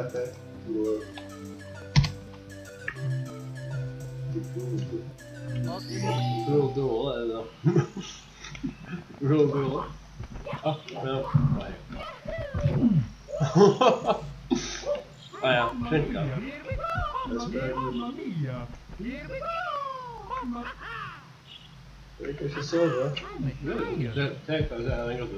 Okay. Rule duel eller? Rule duel? Ah, ja. Ah ja, skinka. Jag kanske sover. Tänk att det är en gång.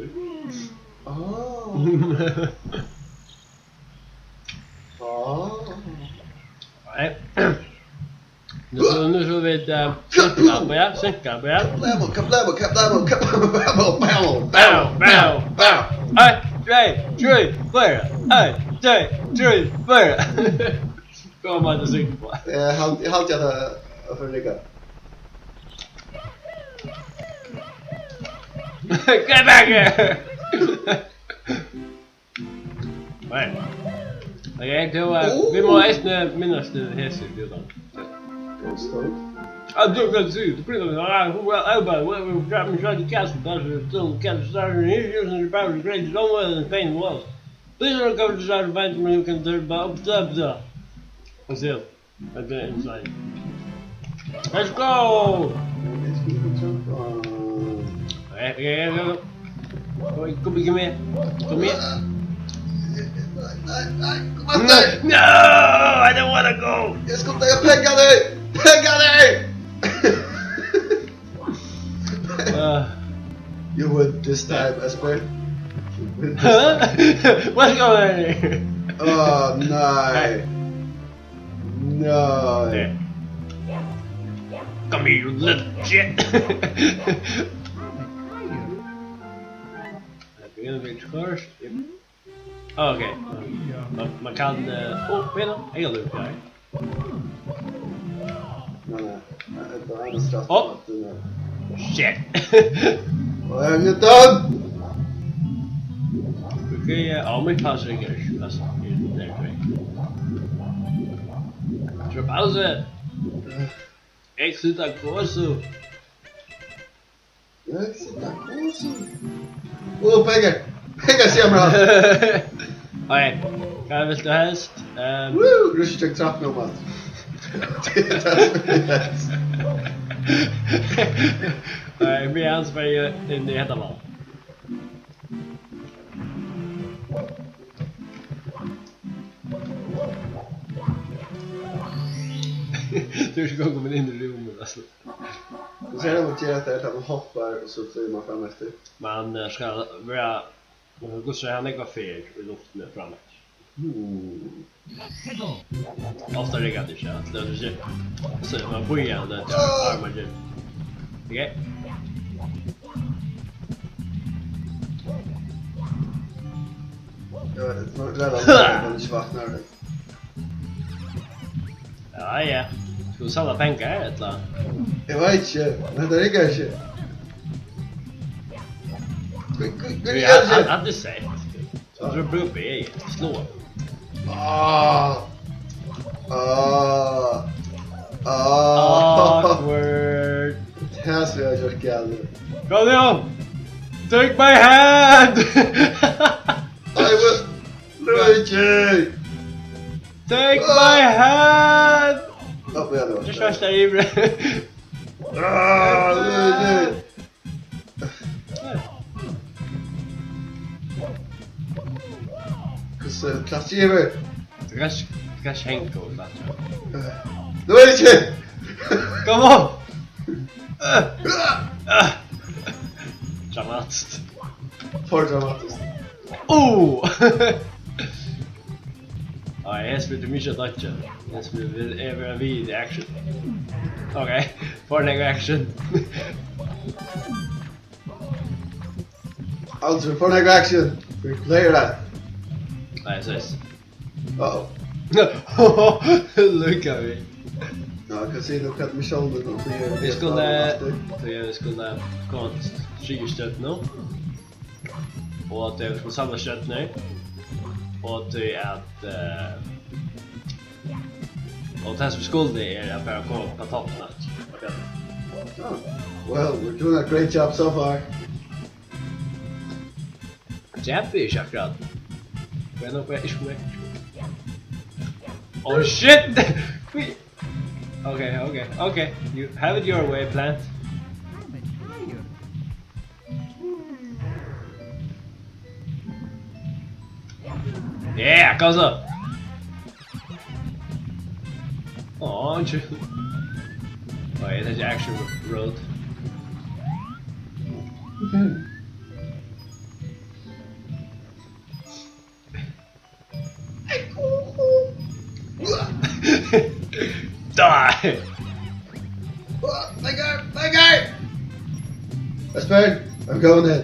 Nej. Nu så vi sänka på ja. Bow. Hey, three, four. Hey, three, four. Kom man inte synka på. Jag haltar det för ligga. Get back here! Nej. Okej, då vi måste minnas det här sidan. Du kan se, du blir well, driving inside the castle, that's still castle starting here, using the power of great long and pain walls. Please don't go to the side of Benjamin who can turn about up. What's it? I've been inside. Let's go! Okay, go. Come here. No, I don't want to go. Jag ska ta pengar dig. You win this time, Esper. What's going on here? Oh, no. No. Come here, you little shit. First. Okay. Man kan... vänta. Jag gör det här. Oh! Shit! What have you done? Okej, mitt pass ringer. Alltså, det är korrekt. Kör pauser! Exita corso! Exita corso! Oh, pengar! Pengar ser man! Okej, kan vi stå helst? Woo! Rustig trapp nog mat. Nej, vi ansvarar in i heta man. Du ska gå med in i rummet alltså. Och sen har vi att man hoppar och så flyger man fram efter. Man ska börja gå så här några fel i luften framåt. Ofta lägger det sig att det ser så man börjar det att armarna. Okej. Jag är redan vaknar det. Ja. Ska vi samla pengar eller? Jag vet inte, men det räcker inte. Jag hade sett. Så du blir uppe i slå. Awkward. Det här skulle jag ha gjort gärna. Kom igen! Take my hand! I will... Luigi! Take my hand! Vad är det? Det första ivre. Luigi! Klassgiver! Kanske Henko ibland. Luigi! Kom on! Dramatiskt. För dramatiskt. Oh! Ja, jag spelar mycket dodge. Jag spelar även vid action. Okej, för den action. Alltså, för den action. Vi player that. Nej, ses. Uh-oh. Lycka vi. Ja, jag kan se nog att missionen och vi skulle komma till 20 stöt nu. Och att jag skulle samla kött nu. Och till att... och det här som skulle är att bara komma på toppen. Well, we're doing a great job so far. Jävligt akkurat. Men nog är inte Oh shit! Okay. You have it your way, plant. Yeah, goes up. Oh, aren't you? Wait, that's actually road. Okay. Die! My guy! That's fine. I'm going in.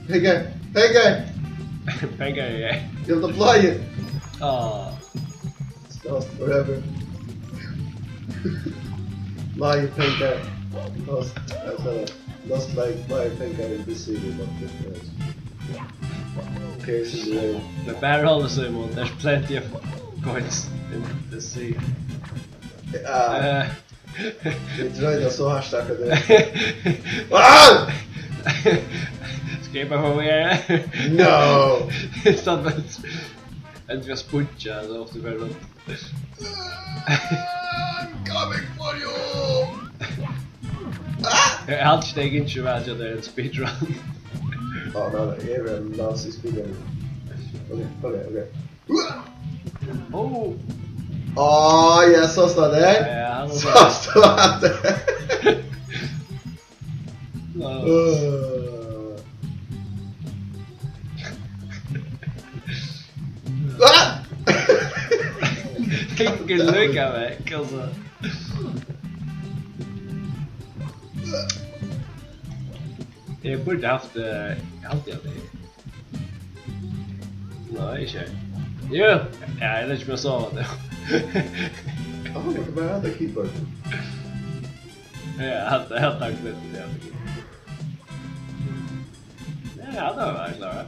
Hey guy! Thank you, yeah. You have to fly it. Oh. It's lost forever. Fly it, pink guy. Lost my pink guy in this city, but different. Cases away. The barrel is Símun. There's plenty of coins in the sea. Inte röjda så hashtaggar det. Ah! Skippa from here. No! It's not bad. And vi har spudja så ofta för runt. Coming for you! Jag har alltid steg inte väl att jag är en speedrun. Ja, no, jag är en nazi speedrun. Okej. Oh! Åh, jag så stod där. Ja, han Så stod han där. Vilken lycka väck alltså. Jag borde haft alltid det. Nej, tjej. Jo! Ja, jag vet inte vad jag sa det. Ja, jag kan bara äta keeper. Ja, jag har tagit lite det. Ja, det var klart.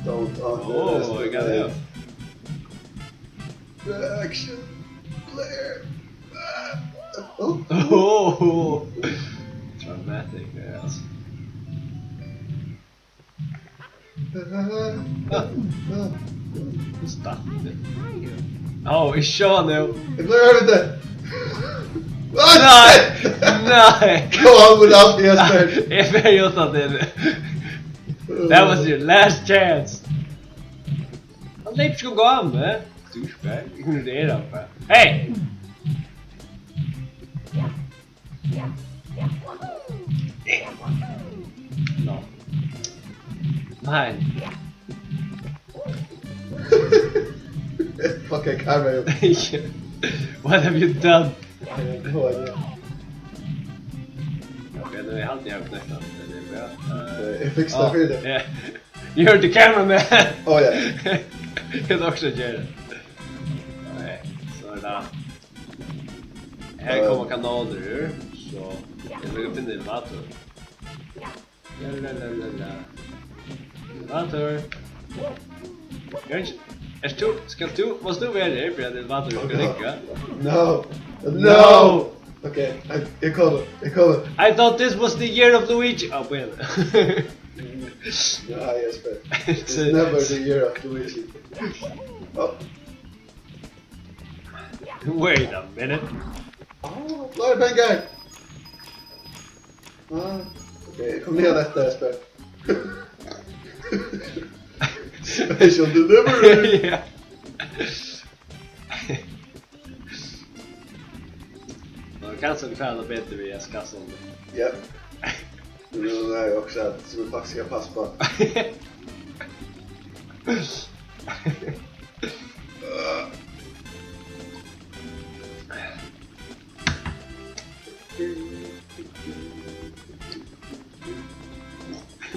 Don't jag got it. Action player. Oh! Dramatic, yes. Stop it. Oh, it's Sean now. Jag glömmer inte. Nej! Go on without the answer. If I thought that was your last chance. I'll let you go on, man. Douchebag. You can do it up, man. Hey! No. Mine. Fucking camera. What have you done? I have no idea. Okay, nu är allt jag knäckt. Det är bra. Jag fixar för det. Yeah. You're the cameraman! Oh yeah. Jag kan också göra det. Nej, så där. Här kommer kanaler ur. Så jag lägger upp en elevator. Elevator. Ska du, måste du vara där för att elevator ska räcka? No! Okay, jag kollar. I thought this was the year of Luigi. Oh, well. Yeah, yes, but it's never the year of Luigi. Oh. Wait a minute. Oh, fly bang guy. Okej, kom ner detta, Jesper. Special delivery! Yeah. Kanske ungefär något bättre via kassan. Japp. Nu är jag också att som faktiskt ska passa på.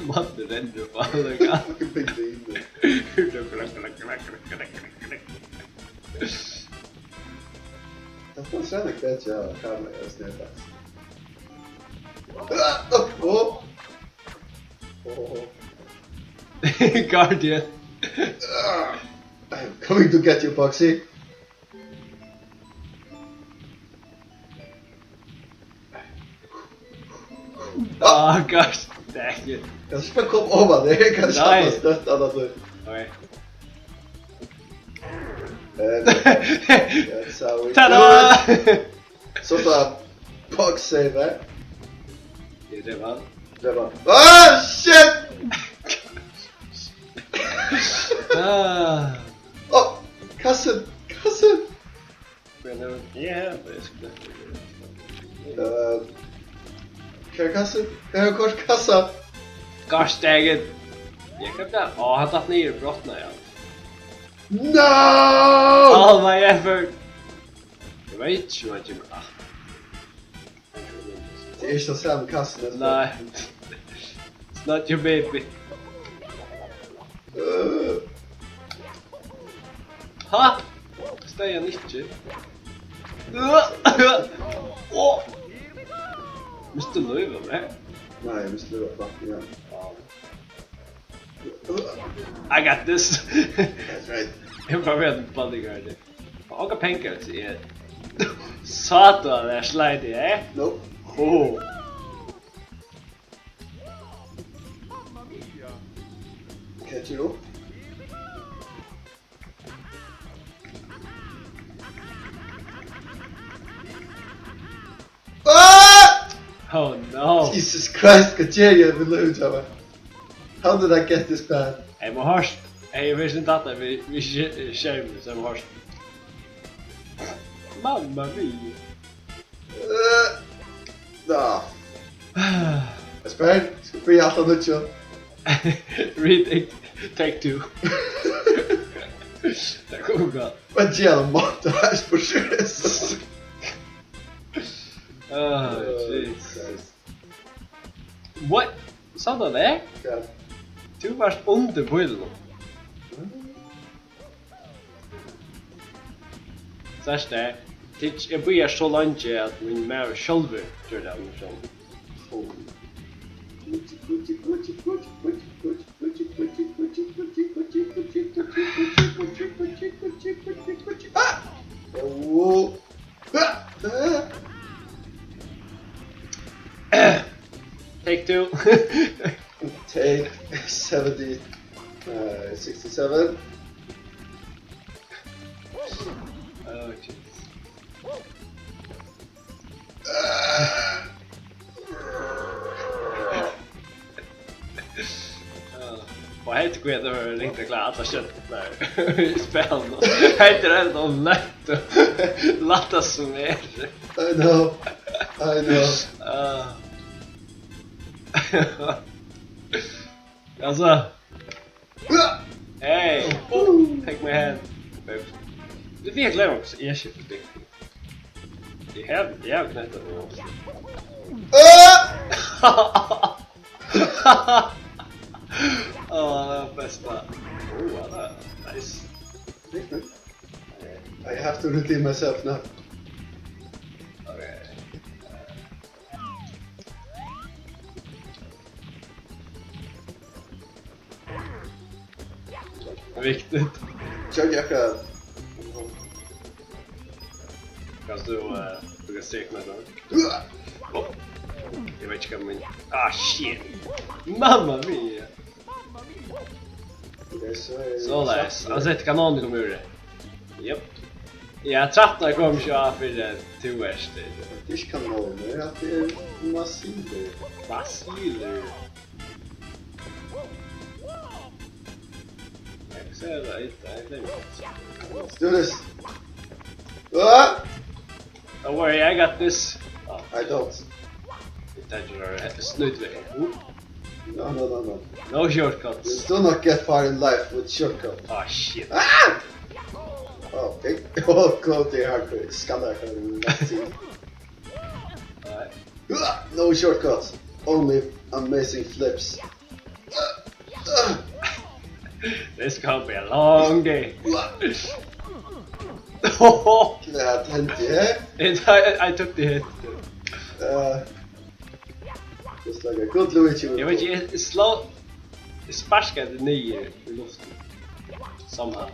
What the render på alla kan. Fick det in det. Jag får känna att jag kan sneddags. Guardian. I'm coming to get you, Foxy. Oh gosh, dang it. Kanske bara kom över det, kanske hade stött annat nu. Okej. That's how we Ta-da! do it. Sådär bug save. Det var. Det var. Ah shit! Oh, kassen. Yeah, basically. Kassen? Jag har kort kassa. Gosh dang it. Jag kan inte. Han tatt ner brottna igen. No! All my effort. Jag vet inte vad jag gör. Det är så samma kassen. Nej. It's not your baby. Ha? Stäja inte. Åh! Måste löva med. Nej, jag måste löva backen igen. I got this. That's right. Jag bara vet på det gör det. Åka pengar till er. Satan, är slide Nope. Oh. Catch it up. Ah! Oh no. Jesus Christ, Kajeria, we lose our. How did I get this bad? Hey, my horse. Hey, jag visste inte att vi shamed så horse. Mamma mia. Nah. Aspire, ska vi allt annat kör. Read take two. Det kommer bra. Vad jävla montage på sjöss. Oh, jeez. What? Sa du det? Ja. Du varst under pojlen. Sås det. Jag börjar så långt att min mär själv gör det nu så. Take two. Take 70, 67. Oh, jeez. Vad heter det då är inte klart att köra där i spelen. Heter det ändå lätt att låta som är. I know. Alltså. Hey, take my hand. Det vet jag också. Jag köpte det. Det här är knäppt det också. Åh, det är bästa. Oh, det är nice. I have to redeem myself now. Okay. Viktigt. Kör jacka. Kan du börja sträckna då? Jag vet inte vad ah shit. Mamma mia. Så läs. Han sätter kanonen kommer ur det. Japp. Jag trattar kom ju av för det två värst. Det är kanoner, att det är massiver. Basiler. Jag ser det inte. Let's do this. Ah! Don't worry, I got this. Oh, I don't. intentional snudväg. No. No shortcuts. You do not get far in life with shortcuts. Oh shit. Ah! Oh, okay. Oh, close the hardcore. Skandar. No shortcuts. Only amazing flips. This gonna be a long day. That hände I took the hit. Just like a good Luigi. Jag vet inte, slå... Sparskade ner i luften. Somehow.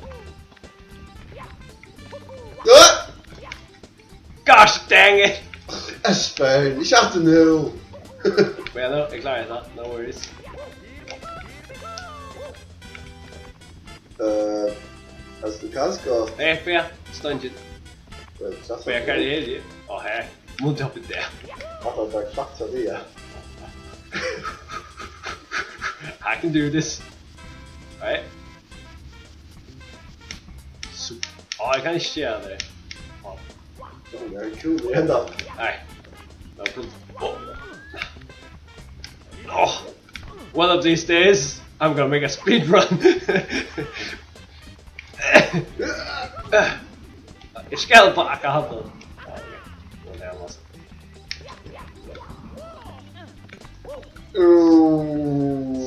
Gosh dang it! Espen, you shot the new. Men jag klarar det, no worries. 1, Alltså du kan ska... För ståndet. För jag kan det här. Och här. Måste hoppa där. Att han bara klattar det. I can do this. Right? So, I can share there. Oh. Det är kul ända. Nej. Oh. One of these days, I'm gonna make a speed run. Jag ska backa handen.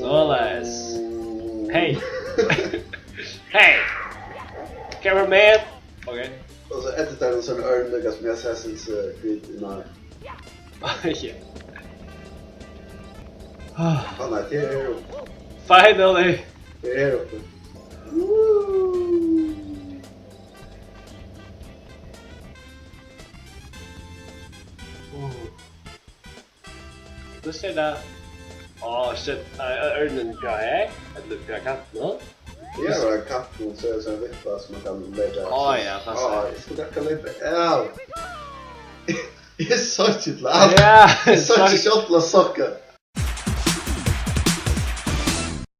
Så läs. Hej. Hej. Cameraman. Okej. Och så editar en sån örnlugga som Assassin's Creed i när. Ja. Han är det här uppe. Finally. Det är här uppe. Du ser där. Oh shit, örnen guy, eh? Att lukta katten, no? Det är bara katten så är det så en vippa som man kan lägga. Ja, fast... Ja, jag ska lägga. Ja. Det är så tydligt. Ja, det är så tydligt att socka.